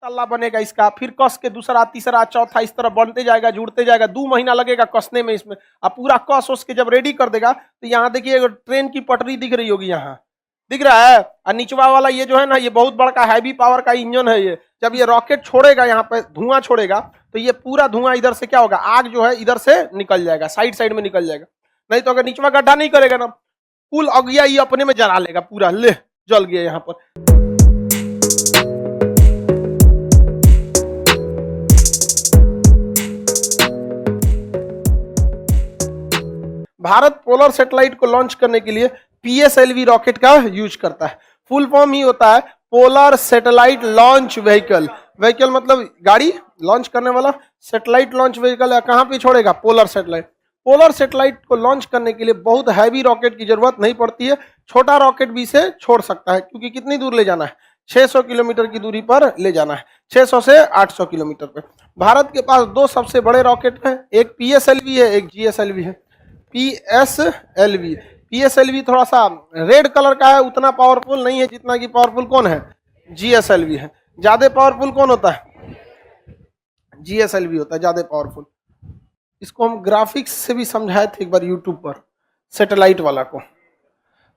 तल्ला बनेगा इसका, फिर कस के दूसरा तीसरा चौथा इस तरह बनते जाएगा, जुड़ते जाएगा, 2 महीना लगेगा कसने में इसमें। अब पूरा कस उस के जब रेडी कर देगा तो यहाँ देखिए ट्रेन की पटरी दिख रही होगी, यहाँ दिख रहा है। और निचवा वाला ये जो है ना, ये बहुत बड़ा हैवी पावर का इंजन है। ये जब ये रॉकेट छोड़ेगा, यहाँ पे धुआं छोड़ेगा, तो ये पूरा धुआं इधर से क्या होगा, आग जो है इधर से निकल जाएगा, साइड साइड में निकल जाएगा। नहीं तो अगर निचवा गड्ढा नहीं करेगा ना, कुल अगिया ये अपने में जला लेगा पूरा, ले जल गया यहाँ पर। भारत पोलर सैटेलाइट को लॉन्च करने के लिए PSLV रॉकेट का यूज करता है। फुल फॉर्म ही होता है polar satellite launch vehicle. Vehicle मतलब गाड़ी, लॉन्च करने वाला। सैटेलाइट लॉन्च व्हीकल है, कहाँ पे छोड़ेगा, पोलर सैटेलाइट। पोलर सैटेलाइट को लॉन्च करने के लिए बहुत हैवी रॉकेट की जरूरत नहीं पड़ती है, छोटा रॉकेट भी इसे छोड़ सकता है। क्योंकि कितनी दूर ले जाना है, 600 किलोमीटर की दूरी पर ले जाना है, 600 से 800 किलोमीटर पर। भारत के पास 2 सबसे बड़े रॉकेट हैं, एक PSLV है, एक GSLV है। PSLV थोड़ा सा रेड कलर का है, उतना पावरफुल नहीं है जितना कि पावरफुल कौन है, GSLV है। ज्यादा पावरफुल कौन होता है, GSLV होता है ज्यादा पावरफुल। इसको हम ग्राफिक्स से भी समझाए थे एक बार यूट्यूब पर, सैटेलाइट वाला को,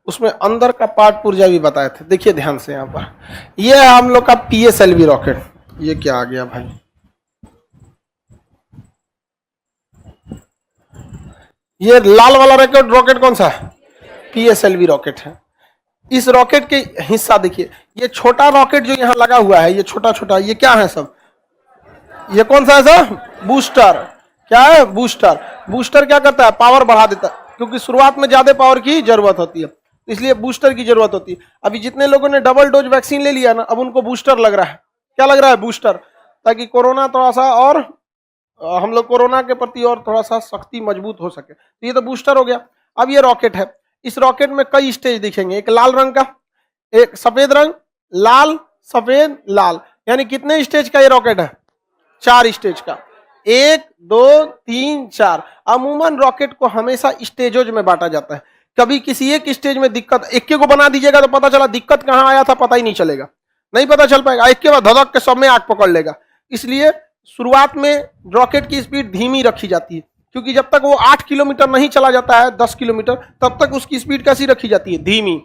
उसमें अंदर का पार्ट पुर्जा भी बताए थे। देखिए ध्यान से, यहाँ पर ये है हम लोग का PSLV रॉकेट। ये क्या आ गया भाई, ये लाल वाला रॉकेट कौन सा है, PSLV रॉकेट है। इस रॉकेट के हिस्सा देखिए, ये छोटा रॉकेट जो यहाँ लगा हुआ है, ये छोटा छोटा, ये क्या है सब, ये कौन सा है सर, बूस्टर। क्या है, बूस्टर। बूस्टर क्या करता है, पावर बढ़ा देता है, क्योंकि शुरुआत में ज्यादा पावर की जरूरत होती है, इसलिए बूस्टर की जरूरत होती है। अभी जितने लोगों ने डबल डोज वैक्सीन ले लिया ना, अब उनको बूस्टर लग रहा है। क्या लग रहा है, बूस्टर, ताकि कोरोना थोड़ा सा और हम लोग कोरोना के प्रति और थोड़ा सा शक्ति मजबूत हो सके। तो ये तो बूस्टर हो गया। अब ये रॉकेट है, इस रॉकेट में कई स्टेज दिखेंगे, एक लाल रंग का, एक सफेद रंग, लाल सफेद लाल, यानी कितने स्टेज का ये रॉकेट है, 4 स्टेज का, 1 2 3 4। अमूमन रॉकेट को हमेशा स्टेजों में बांटा जाता है। कभी किसी एक स्टेज में दिक्कत, एक को बना दीजिएगा तो पता चला दिक्कत कहाँ आया था, पता ही नहीं चलेगा, नहीं पता चल पाएगा, एक के बाद धधक के सब में आग पकड़ लेगा। इसलिए शुरुआत में रॉकेट की स्पीड धीमी रखी जाती है, क्योंकि जब तक वो 8 किलोमीटर नहीं चला जाता है, 10 किलोमीटर, तब तक उसकी स्पीड कैसी रखी जाती है, धीमी।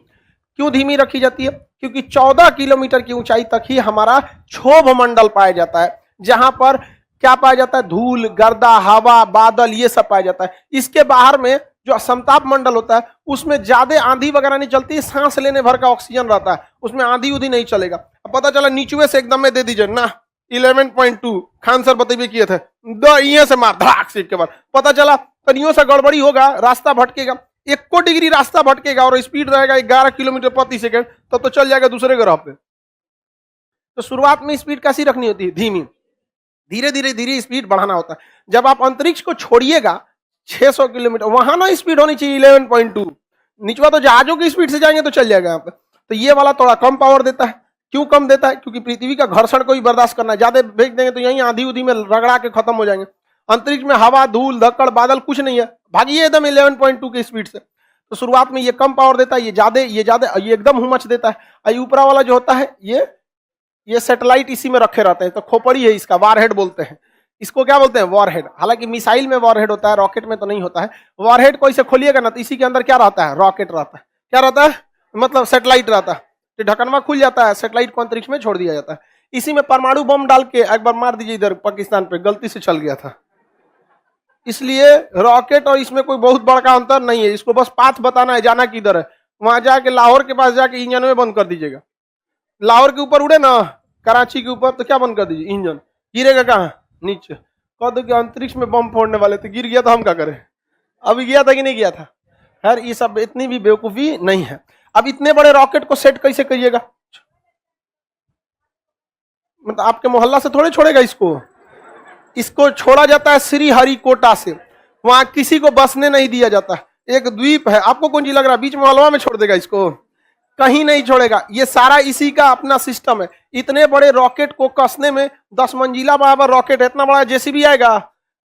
क्यों धीमी रखी जाती है, क्योंकि 14 किलोमीटर की ऊंचाई तक ही हमारा क्षोभ मंडल पाया जाता है, जहां पर क्या पाया जाता है, धूल, गर्दा, हवा, बादल, ये सब पाया जाता है। इसके बाहर में जो समताप मंडल होता है, उसमें ज्यादा आंधी वगैरह नहीं चलती, सांस लेने भर का ऑक्सीजन रहता है, उसमें आंधी उधी नहीं चलेगा। पता चला नीचुए से एकदम में दे दीजिए ना, 11.2 खान सर बतेबे किए थे, दो से मार धड़ाक से के बाद पता चला तनियों से गड़बड़ी होगा, रास्ता भटकेगा, 1 डिग्री रास्ता भटकेगा और स्पीड रहेगा 11 किलोमीटर प्रति सेकंड, तब तो चल जाएगा दूसरे ग्रह पे। तो शुरुआत में स्पीड कैसी रखनी होती है, धीमी, धीरे धीरे धीरे स्पीड बढ़ाना होता है। जब आप अंतरिक्ष को छोड़िएगा 600 किलोमीटर, वहां ना स्पीड होनी चाहिए 11.2, निचवा तो जहाजों की स्पीड से जाएंगे तो चल जाएगा यहाँ पे। तो ये वाला थोड़ा कम पावर देता है। क्यों कम देता है, क्योंकि पृथ्वी का घर्षण को ही बर्दाश्त करना है, ज्यादा भेज देंगे तो यहीं आंधी उधी में रगड़ा के खत्म हो जाएंगे। अंतरिक्ष में हवा, धूल, धक्कड़, बादल कुछ नहीं है, भागिए एकदम 11.2 की स्पीड से। तो शुरुआत में ये कम पावर देता है, ये ज्यादा, ये एकदम हुमच देता है। और ऊपरा वाला जो होता है, ये सैटेलाइट इसी में रखे रहते हैं, तो खोपड़ी है इसका, वारहेड बोलते हैं इसको। क्या बोलते हैं, वॉरहेड। हालांकि मिसाइल में वॉरहेड होता है, रॉकेट में तो नहीं होता है। वॉरहेड को इसे खोलिएगा ना, तो इसी के अंदर क्या रहता है, रॉकेट रहता है। क्या रहता है, मतलब सैटेलाइट रहता है। तो ढकनवा खुल जाता है, सैटेलाइट को अंतरिक्ष में छोड़ दिया जाता है। इसी में परमाणु बम डाल के एक बार मार दीजिए, इधर पाकिस्तान पे गलती से चल गया था। इसलिए रॉकेट और इसमें कोई बहुत बड़ा अंतर नहीं है, इसको बस पाथ बताना है, जाना किधर है। वहां जाके लाहौर के पास जाके इंजन में बंद कर दीजिएगा। लाहौर के ऊपर उड़े ना, कराची के ऊपर, तो क्या बंद कर दीजिए, इंजन। गिरेगा कहाँ, नीचे। कह दो कि अंतरिक्ष में बम फोड़ने वाले, तो गिर गया तो हम क्या करें। अभी गया था कि नहीं गया था। खैर ये सब इतनी भी बेवकूफी नहीं है। अब इतने बड़े रॉकेट को सेट कैसे करिएगा, मतलब आपके मोहल्ला से थोड़े छोड़ेगा इसको छोड़ा जाता है श्रीहरिकोटा से। वहां किसी को बसने नहीं दिया जाता, एक द्वीप है। आपको कौन चीज लग रहा है बीच मोहल्ला में छोड़ देगा इसको, कहीं नहीं छोड़ेगा। ये सारा इसी का अपना सिस्टम है। इतने बड़े रॉकेट को कसने में 10 मंजिला बराबर रॉकेट है, इतना बड़ा जेसीबी आएगा,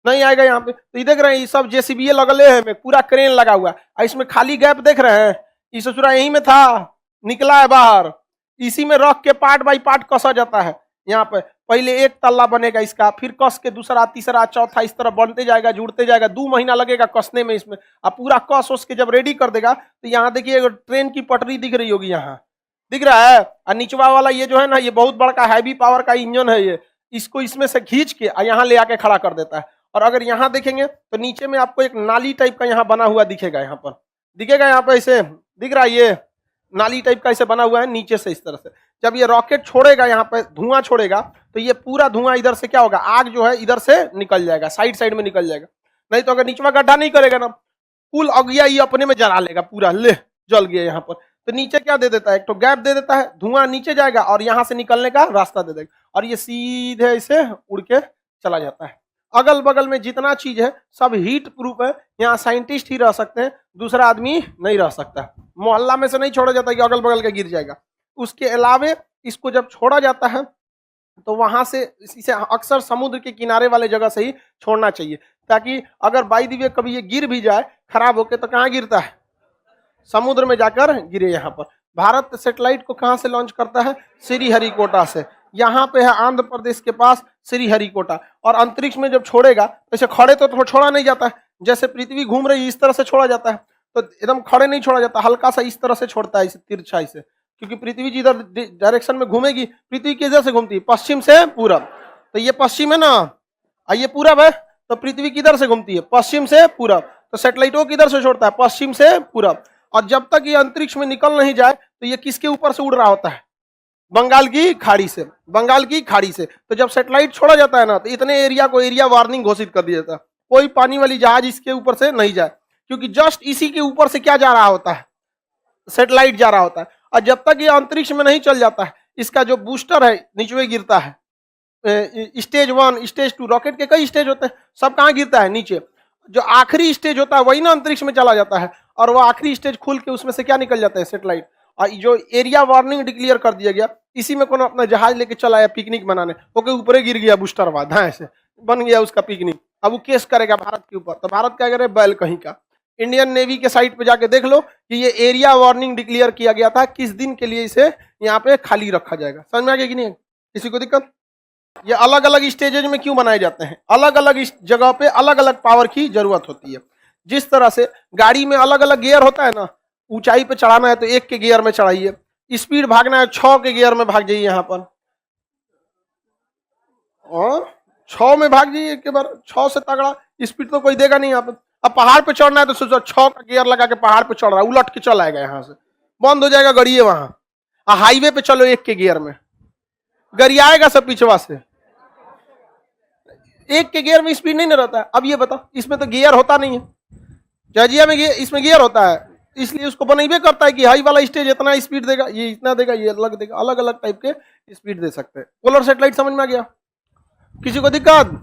नहीं आएगा यहाँ पे। तो ये देख रहे हैं, ये सब जेसीबी लगले हैं, पूरा क्रेन लगा हुआ है। इसमें खाली गैप देख रहे हैं, ये ससुरा यहीं में था, निकला है बाहर। इसी में रख के पार्ट बाई पार्ट कसा जाता है। यहाँ पे पहले एक तल्ला बनेगा इसका, फिर कस के दूसरा तीसरा चौथा इस तरह बनते जाएगा, जुड़ते जाएगा, 2 महीना लगेगा कसने में इसमें। अब पूरा कस उस के जब रेडी कर देगा तो यहाँ देखिए ट्रेन की पटरी दिख रही होगी, यहाँ दिख रहा है। और निचवा वाला ये जो है ना, ये बहुत बड़ा हैवी पावर का इंजन है, ये इसको इसमें से खींच के यहाँ ले आके खड़ा कर देता है। और अगर यहाँ देखेंगे तो नीचे में आपको एक नाली टाइप का यहाँ बना हुआ दिखेगा, यहाँ पर दिखेगा, यहाँ पे ऐसे दिख रहा है, ये नाली टाइप का ऐसे बना हुआ है नीचे से इस तरह से। जब ये रॉकेट छोड़ेगा, यहाँ पे धुआं छोड़ेगा, तो ये पूरा धुआं इधर से क्या होगा, आग जो है इधर से निकल जाएगा, साइड साइड में निकल जाएगा। नहीं तो अगर नीचवा गड्ढा नहीं करेगा ना, कुल अगिया ये अपने में जला लेगा पूरा, ले जल गया यहाँ पर। तो नीचे क्या दे देता है, एक तो गैप दे देता है, धुआं नीचे जाएगा और यहाँ से निकलने का रास्ता दे देगा, और ये सीधे इसे उड़ के चला जाता है। अगल बगल में जितना चीज है सब हीट प्रूफ है, यहाँ साइंटिस्ट ही रह सकते हैं, दूसरा आदमी नहीं रह सकता। मोहल्ला में से नहीं छोड़ा जाता कि अगल बगल का गिर जाएगा। उसके अलावे इसको जब छोड़ा जाता है तो वहां से इसे अक्सर समुद्र के किनारे वाले जगह से ही छोड़ना चाहिए, ताकि अगर बाई दी वे कभी ये गिर भी जाए खराब होके तो कहाँ गिरता है, समुद्र में जाकर गिरे। यहाँ पर भारत सैटेलाइट को कहाँ से लॉन्च करता है, श्रीहरिकोटा से। यहाँ पे है आंध्र प्रदेश के पास श्रीहरिकोटा। और अंतरिक्ष में जब छोड़ेगा तो ऐसे खड़े तो छोड़ा नहीं जाता है, जैसे पृथ्वी घूम रही इस तरह से छोड़ा जाता है, तो एकदम खड़े नहीं छोड़ा जाता, हल्का सा इस तरह से छोड़ता है, इसे तिरछाई से, क्योंकि पृथ्वी जिधर डायरेक्शन में घूमेगी, पृथ्वी किधर से घूमती है, पश्चिम से पूरब। तो ये पश्चिम है ना, ये पूरब है, तो पृथ्वी किधर से घूमती है, पश्चिम से पूरब। तो सैटेलाइटों किधर से छोड़ता है, पश्चिम से पूरब। और जब तक ये अंतरिक्ष में निकल नहीं जाए तो ये किसके ऊपर से उड़ रहा होता है, बंगाल की खाड़ी से, बंगाल की खाड़ी से। तो जब सैटेलाइट छोड़ा जाता है ना, तो इतने एरिया को एरिया वार्निंग घोषित कर दिया जाता है, कोई पानी वाली जहाज इसके ऊपर से नहीं जाए, क्योंकि जस्ट इसी के ऊपर से क्या जा रहा होता है, सैटेलाइट जा रहा होता है। और जब तक ये अंतरिक्ष में नहीं चल जाता है, इसका जो बूस्टर है नीचे गिरता है, स्टेज 1 स्टेज 2, रॉकेट के कई स्टेज होते हैं, सब कहाँ गिरता है, नीचे। जो आखिरी स्टेज होता है वही ना अंतरिक्ष में चला जाता है, और वो आखिरी स्टेज खुल के उसमें से क्या निकल जाता है, सैटेलाइट। और जो एरिया वार्निंग डिक्लेयर कर दिया गया, इसी में कौन अपना जहाज लेके चला आया पिकनिक मनाने, ओके ऊपर गिर गया बूस्टर बाद, हाँ ऐसे बन गया उसका पिकनिक। अब वो केस करेगा भारत के ऊपर, तो भारत क्या करे, बैल कहीं का। इंडियन नेवी के साइट पे जाके देख लो कि ये एरिया वार्निंग डिक्लेयर किया गया था, किस दिन के लिए इसे यहाँ पे खाली रखा जाएगा। समझ में आ गया कि नहीं, किसी को दिक्कत। ये अलग अलग स्टेजेज में क्यों बनाए जाते हैं, अलग अलग जगह पे अलग अलग पावर की जरूरत होती है। जिस तरह से गाड़ी में अलग अलग गियर होता है ना, ऊंचाई पे चढ़ाना है तो 1 के गियर में चढ़ाइए, स्पीड भागना है 6 के गियर में भाग जाइए यहाँ पर, और 6 में भाग जाइए एक बार, 6 से तगड़ा स्पीड तो कोई देगा नहीं यहाँ पे। अब पहाड़ पे चढ़ना है तो सोचो 6 का गियर लगा के पहाड़ पे चढ़ रहा है, उलट के चल आएगा, यहाँ से बंद हो जाएगा गड़िए वहां। हाईवे पे चलो 1 के गियर में, गड़ी आएगा सब पीछवा से, 1 के गियर में स्पीड नहीं रहता है। अब ये बताओ, इसमें तो गियर होता नहीं है, जाजिया में इसमें गियर होता है, इसलिए उसको बनइबे करता है कि हाई वाला स्टेज इतना स्पीड देगा, ये इतना देगा, ये अलग देगा, अलग अलग टाइप के स्पीड दे सकते हैं। पोलर सैटेलाइट समझ में आ गया, किसी को दिक्कत।